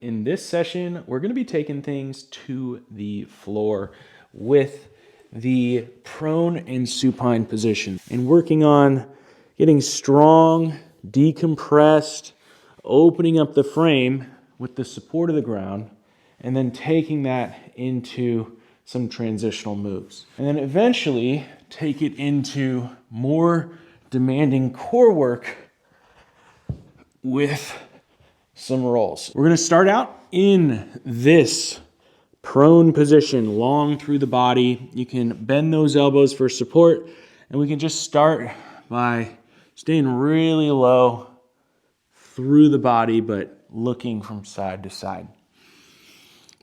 In this session, we're going to be taking things to the floor with the prone and supine position and working on getting strong, decompressed, opening up the frame with the support of the ground, and then taking that into some transitional moves. And then eventually take it into more demanding core work with some rolls. We're going to start out in this prone position, long through the body. You can bend those elbows for support, and we can just start by staying really low through the body, but looking from side to side.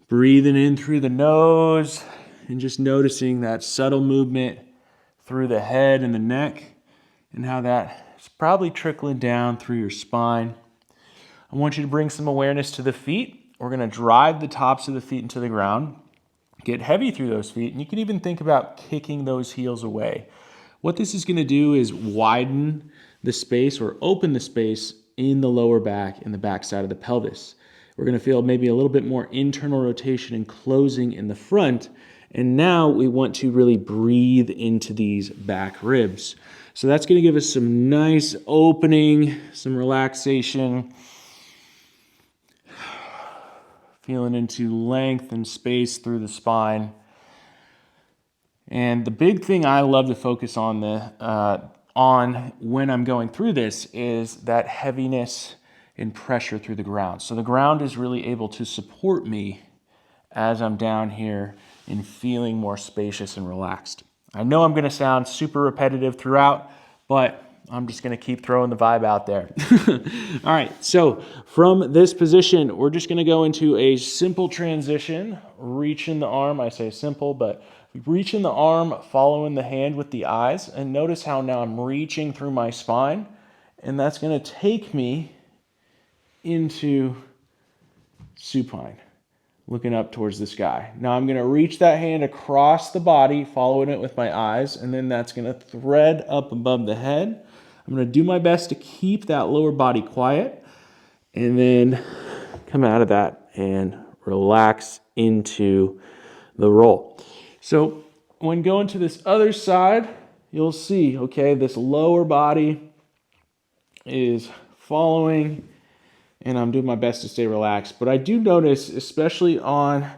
Breathing in through the nose and just noticing that subtle movement through the head and the neck and how that is probably trickling down through your spine. I want you to bring some awareness to the feet. We're going to drive the tops of the feet into the ground, get heavy through those feet, and you can even think about kicking those heels away. What this is going to do is widen the space or open the space in the lower back and the back side of the pelvis. We're going to feel maybe a little bit more internal rotation and closing in the front. And now we want to really breathe into these back ribs. So that's going to give us some nice opening, some relaxation, feeling into length and space through the spine. And the big thing I love to focus on when I'm going through this is that heaviness and pressure through the ground. So the ground is really able to support me as I'm down here and feeling more spacious and relaxed. I know I'm going to sound super repetitive throughout, but I'm just going to keep throwing the vibe out there. All right, so from this position, we're just going to go into a simple transition, reaching the arm. I say simple, but reaching the arm, following the hand with the eyes, and notice how now I'm reaching through my spine, and that's going to take me into supine, looking up towards the sky. Now I'm going to reach that hand across the body, following it with my eyes, and then that's going to thread up above the head. I'm going to do my best to keep that lower body quiet, and then come out of that and relax into the roll. So when going to this other side, you'll see, okay, this lower body is following, and I'm doing my best to stay relaxed. But I do notice, especially on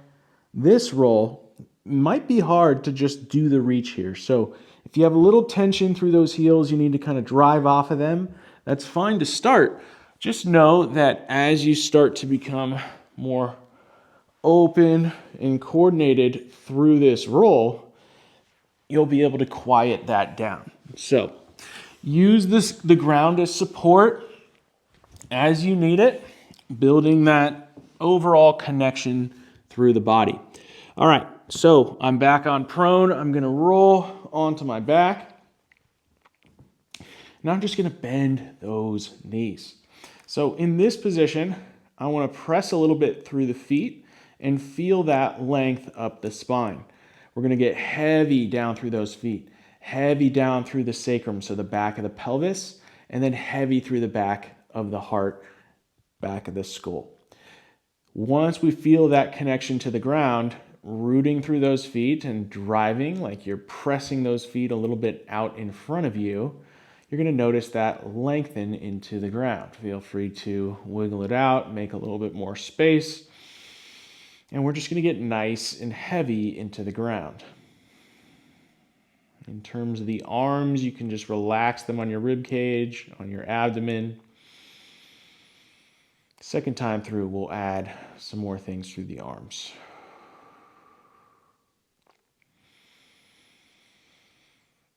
this roll, it might be hard to just do the reach here. So if you have a little tension through those heels, you need to kind of drive off of them. That's fine to start. Just know that as you start to become more open and coordinated through this roll, you'll be able to quiet that down. So use the ground as support as you need it, building that overall connection through the body. All right, so I'm back on prone. I'm going to roll onto my back. Now I'm just going to bend those knees. So in this position, I want to press a little bit through the feet and feel that length up the spine. We're going to get heavy down through those feet, heavy down through the sacrum, so the back of the pelvis, and then heavy through the back of the heart, back of the skull. Once we feel that connection to the ground, rooting through those feet and driving like you're pressing those feet a little bit out in front of you, you're going to notice that lengthen into the ground. Feel free to wiggle it out, make a little bit more space, and we're just going to get nice and heavy into the ground. In terms of the arms, you can just relax them on your rib cage, on your abdomen. Second time through, we'll add some more things through the arms.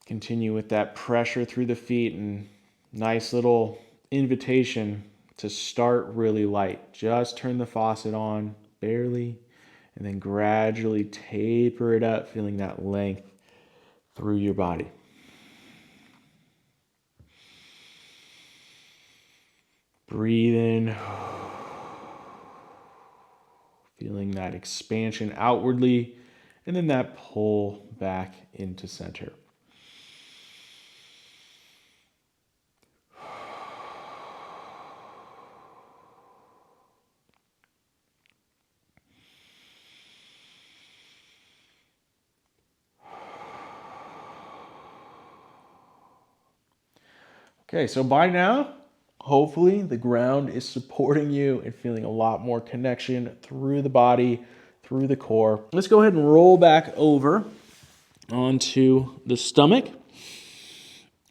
Continue with that pressure through the feet and nice little invitation to start really light. Just turn the faucet on barely and then gradually taper it up, feeling that length through your body. Breathe in, feeling that expansion outwardly, and then that pull back into center. Okay, so by now, hopefully the ground is supporting you and feeling a lot more connection through the body, through the core. Let's go ahead and roll back over onto the stomach.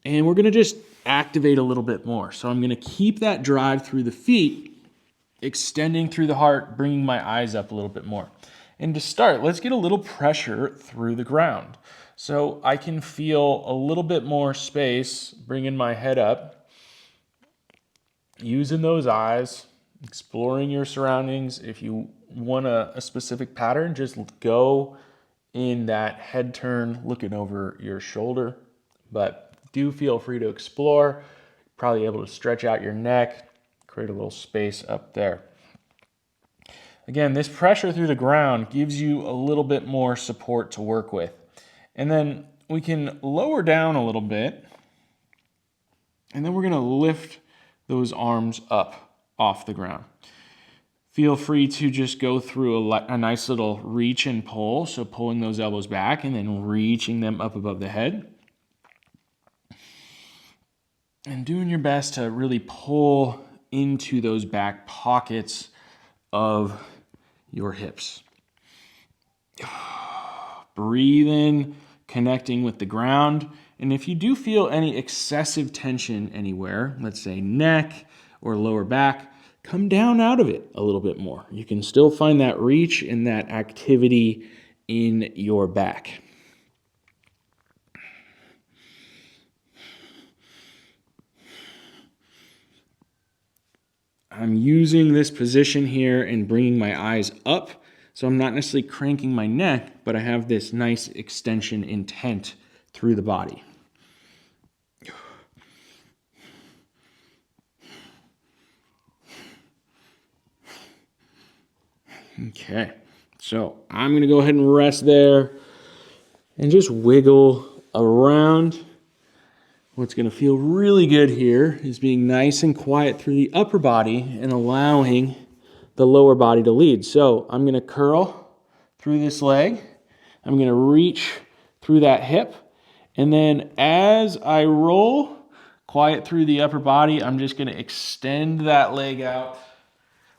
And we're gonna just activate a little bit more. So I'm gonna keep that drive through the feet, extending through the heart, bringing my eyes up a little bit more. And to start, let's get a little pressure through the ground. So I can feel a little bit more space, bringing my head up, using those eyes, exploring your surroundings. If you want a specific pattern, just go in that head turn, looking over your shoulder. But do feel free to explore. Probably able to stretch out your neck, create a little space up there. Again, this pressure through the ground gives you a little bit more support to work with. And then we can lower down a little bit, and then we're gonna lift those arms up off the ground. Feel free to just go through a nice little reach and pull, so pulling those elbows back and then reaching them up above the head. And doing your best to really pull into those back pockets of your hips. Breathe in, connecting with the ground. And if you do feel any excessive tension anywhere, let's say neck or lower back, come down out of it a little bit more. You can still find that reach and that activity in your back. I'm using this position here and bringing my eyes up, so I'm not necessarily cranking my neck, but I have this nice extension intent through the body. Okay, so I'm going to go ahead and rest there and just wiggle around. What's going to feel really good here is being nice and quiet through the upper body and allowing the lower body to lead. So I'm going to curl through this leg. I'm going to reach through that hip. And then as I roll quiet through the upper body, I'm just going to extend that leg out,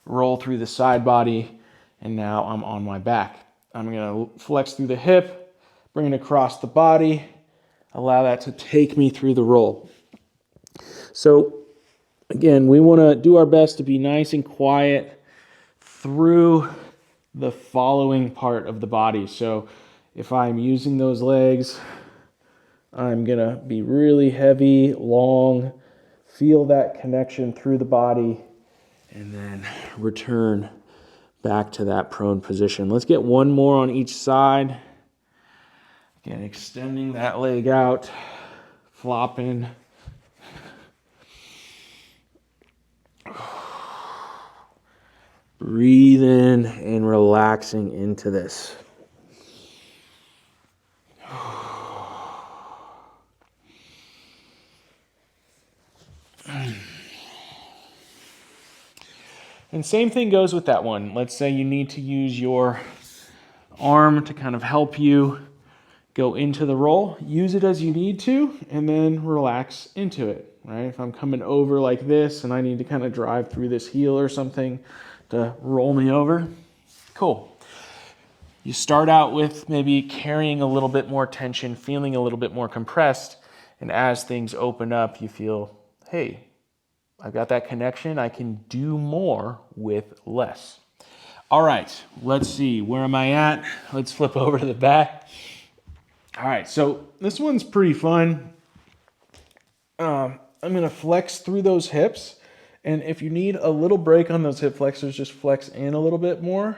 roll through the side body, and now I'm on my back. I'm going to flex through the hip, bring it across the body, allow that to take me through the roll. So again, we want to do our best to be nice and quiet through the following part of the body. So if I'm using those legs, I'm going to be really heavy, long, feel that connection through the body, and then return back to that prone position. Let's get one more on each side. Again, extending that leg out, flopping. Breathing and relaxing into this. And same thing goes with that one. Let's say you need to use your arm to kind of help you go into the roll. Use it as you need to, and then relax into it, right? If I'm coming over like this and I need to kind of drive through this heel or something to roll me over, cool. You start out with maybe carrying a little bit more tension, feeling a little bit more compressed, and as things open up, you feel, hey, I've got that connection. I can do more with less. All right, let's see. Where am I at? Let's flip over to the back. All right, so this one's pretty fun. I'm going to flex through those hips. And if you need a little break on those hip flexors, just flex in a little bit more.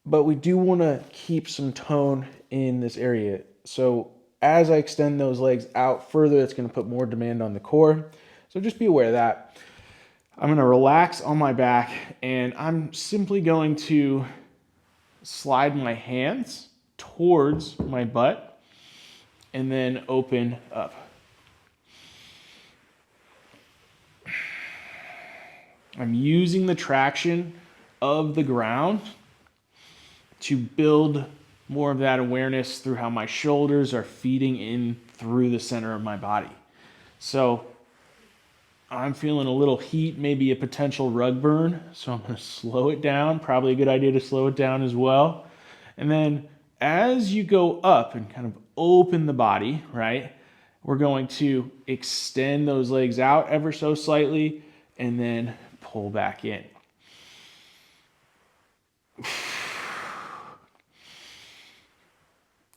But we do want to keep some tone in this area. So as I extend those legs out further, it's going to put more demand on the core. So just be aware of that. I'm going to relax on my back, and I'm simply going to slide my hands towards my butt and then open up. I'm using the traction of the ground to build more of that awareness through how my shoulders are feeding in through the center of my body. So I'm feeling a little heat, maybe a potential rug burn. So I'm going to slow it down. Probably a good idea to slow it down as well. And then as you go up and kind of open the body, right, we're going to extend those legs out ever so slightly and then pull back in.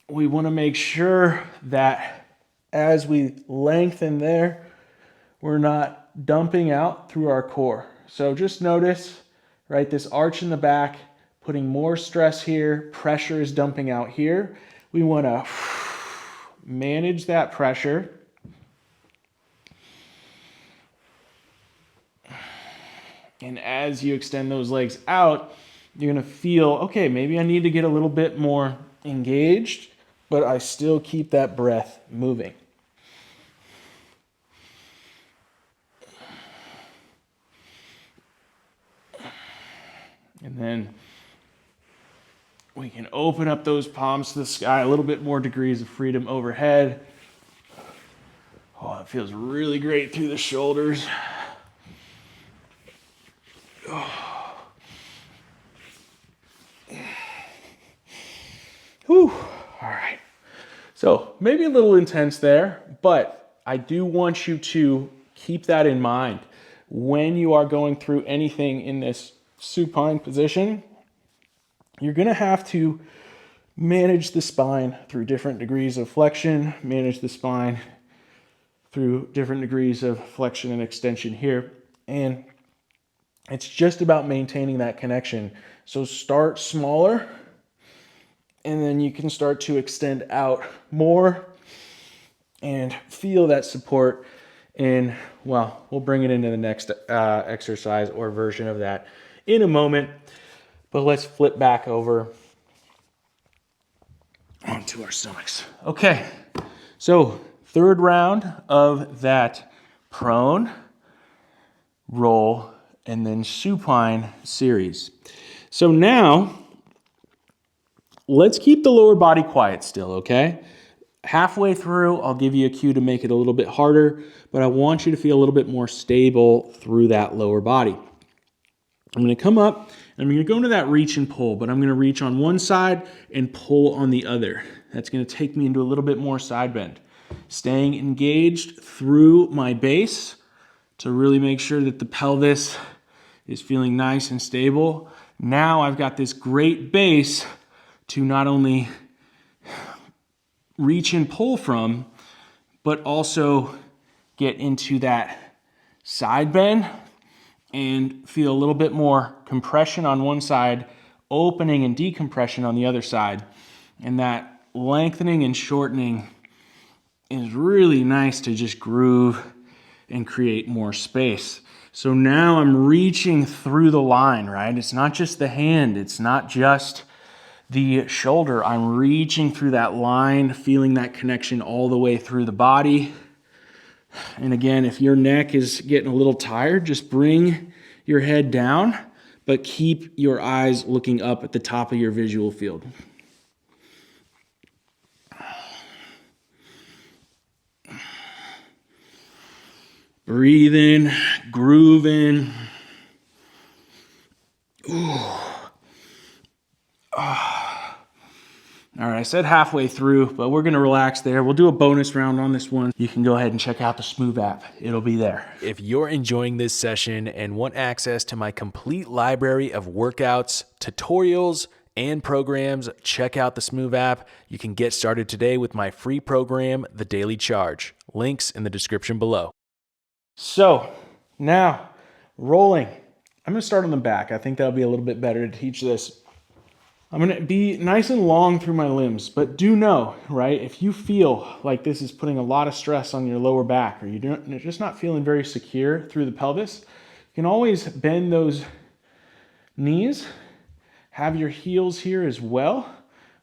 We want to make sure that as we lengthen there, we're not dumping out through our core. So just notice, right, this arch in the back, putting more stress here, pressure is dumping out here. We want to manage that pressure. And as you extend those legs out, you're going to feel, okay, maybe I need to get a little bit more engaged, but I still keep that breath moving. And then we can open up those palms to the sky, a little bit more degrees of freedom overhead. Oh, it feels really great through the shoulders. Oh. Whew. All right. So maybe a little intense there, but I do want you to keep that in mind when you are going through anything in this supine position. You're going to have to manage the spine through different degrees of flexion, manage the spine through different degrees of flexion and extension here. And it's just about maintaining that connection. So start smaller, and then you can start to extend out more and feel that support. And well, we'll bring it into the next exercise or version of that in a moment. But let's flip back over onto our stomachs. Okay, so third round of that prone, roll, and then supine series. So now, let's keep the lower body quiet still, okay? Halfway through, I'll give you a cue to make it a little bit harder, but I want you to feel a little bit more stable through that lower body. I'm going to come up, and I'm going to go into that reach and pull, but I'm going to reach on one side and pull on the other. That's going to take me into a little bit more side bend. Staying engaged through my base to really make sure that the pelvis is feeling nice and stable. Now I've got this great base to not only reach and pull from, but also get into that side bend and feel a little bit more compression on one side, opening and decompression on the other side. And that lengthening and shortening is really nice to just groove and create more space. So now I'm reaching through the line, right? It's not just the hand, it's not just the shoulder. I'm reaching through that line, feeling that connection all the way through the body. And again, if your neck is getting a little tired, just bring your head down, but keep your eyes looking up at the top of your visual field. Breathe in, groove in. Ooh. All right, I said halfway through, but we're gonna relax there. We'll do a bonus round on this one. You can go ahead and check out the Smoov app. It'll be there. If you're enjoying this session and want access to my complete library of workouts, tutorials, and programs, check out the Smoov app. You can get started today with my free program, The Daily Charge. Links in the description below. So now, rolling. I'm gonna start on the back. I think that'll be a little bit better to teach this. I'm gonna be nice and long through my limbs, but do know, right, if you feel like this is putting a lot of stress on your lower back, or you're just not feeling very secure through the pelvis, you can always bend those knees, have your heels here as well,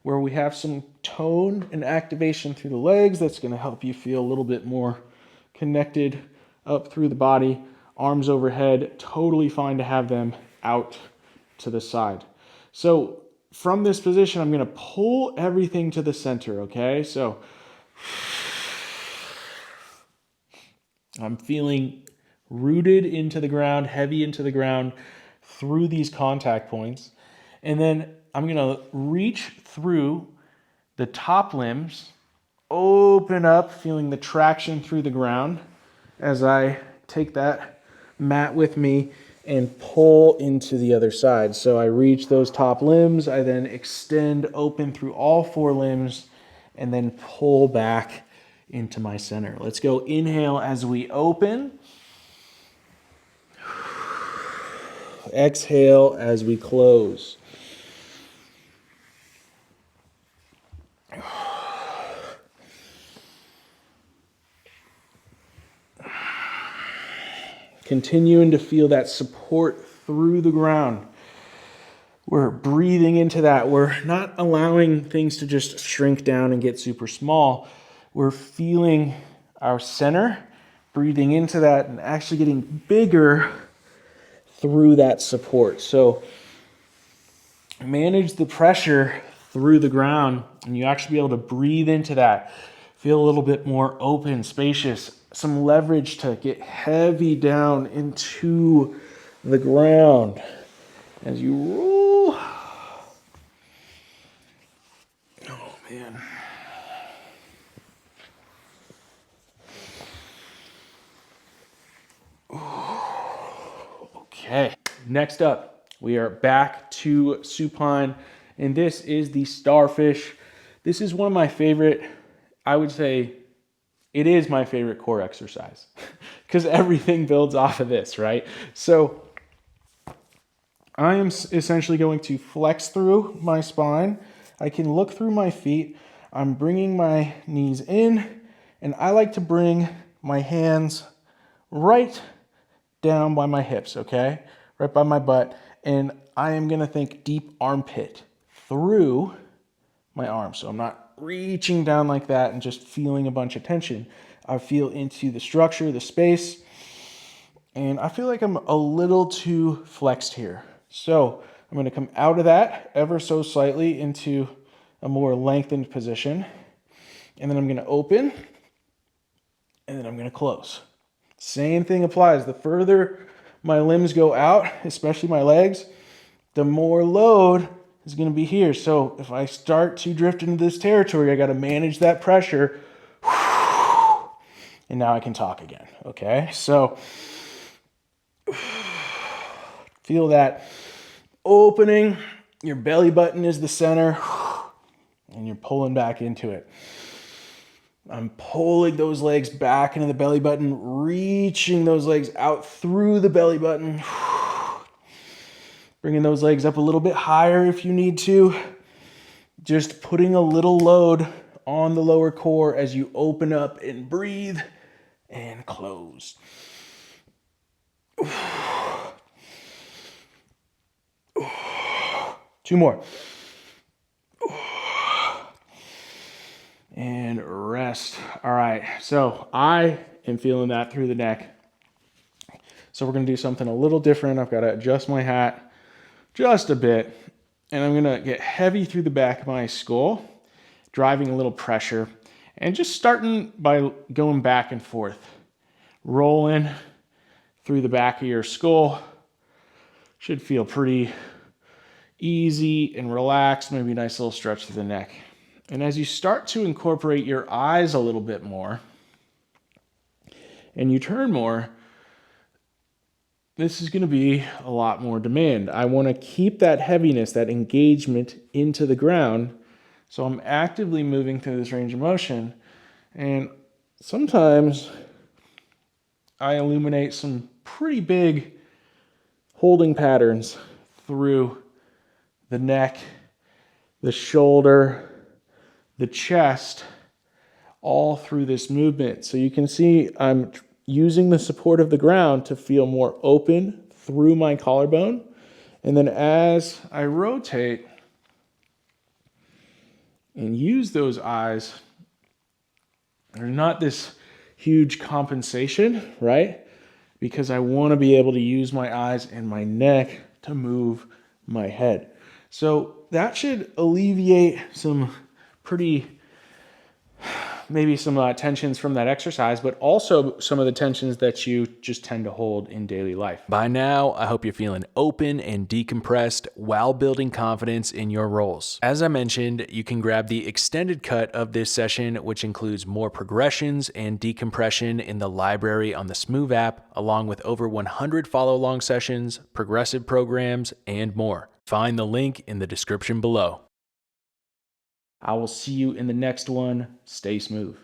where we have some tone and activation through the legs. That's gonna help you feel a little bit more connected up through the body. Arms overhead, totally fine to have them out to the side. So from this position, I'm gonna pull everything to the center, okay? So I'm feeling rooted into the ground, heavy into the ground through these contact points. And then I'm gonna reach through the top limbs, open up, feeling the traction through the ground as I take that mat with me and pull into the other side. So I reach those top limbs, I then extend open through all 4 limbs and then pull back into my center. Let's go inhale as we open. Exhale as we close. Continuing to feel that support through the ground. We're breathing into that. We're not allowing things to just shrink down and get super small. We're feeling our center, breathing into that and actually getting bigger through that support. So manage the pressure through the ground and you actually be able to breathe into that. Feel a little bit more open, spacious, some leverage to get heavy down into the ground as you roll. Oh man. Okay, next up, we are back to supine, and this is the Starfish. This is one of my favorite, I would say, it is my favorite core exercise because everything builds off of this, right? So I am essentially going to flex through my spine. I can look through my feet. I'm bringing my knees in, and I like to bring my hands right down by my hips, okay? Right by my butt. And I am gonna think deep armpit through my arms. So I'm not reaching down like that and just feeling a bunch of tension. I feel into the structure, the space, and I feel like I'm a little too flexed here. So I'm gonna come out of that ever so slightly into a more lengthened position. And then I'm gonna open, and then I'm gonna close. Same thing applies. The further my limbs go out, especially my legs, the more load is going to be here. So if I start to drift into this territory, I got to manage that pressure. And now I can talk again. Okay. So feel that opening. Your belly button is the center and you're pulling back into it. I'm pulling those legs back into the belly button, reaching those legs out through the belly button. Bringing those legs up a little bit higher if you need to. Just putting a little load on the lower core as you open up and breathe and close. 2 more. And rest. All right, so I am feeling that through the neck. So we're gonna do something a little different. I've gotta adjust my hat just a bit, and I'm gonna get heavy through the back of my skull, driving a little pressure, and just starting by going back and forth, rolling through the back of your skull. Should feel pretty easy and relaxed, maybe a nice little stretch through the neck. And as you start to incorporate your eyes a little bit more, and you turn more, this is going to be a lot more demand. I want to keep that heaviness, that engagement into the ground. So I'm actively moving through this range of motion. And sometimes I illuminate some pretty big holding patterns through the neck, the shoulder, the chest, all through this movement. So you can see I'm using the support of the ground to feel more open through my collarbone. And then as I rotate and use those eyes, there's not this huge compensation, right? Because I want to be able to use my eyes and my neck to move my head. So that should alleviate some pretty maybe some tensions from that exercise, but also some of the tensions that you just tend to hold in daily life. By now, I hope you're feeling open and decompressed while building confidence in your roles. As I mentioned, you can grab the extended cut of this session, which includes more progressions and decompression in the library on the Smoov app, along with over 100 follow-along sessions, progressive programs, and more. Find the link in the description below. I will see you in the next one. Stay smooth.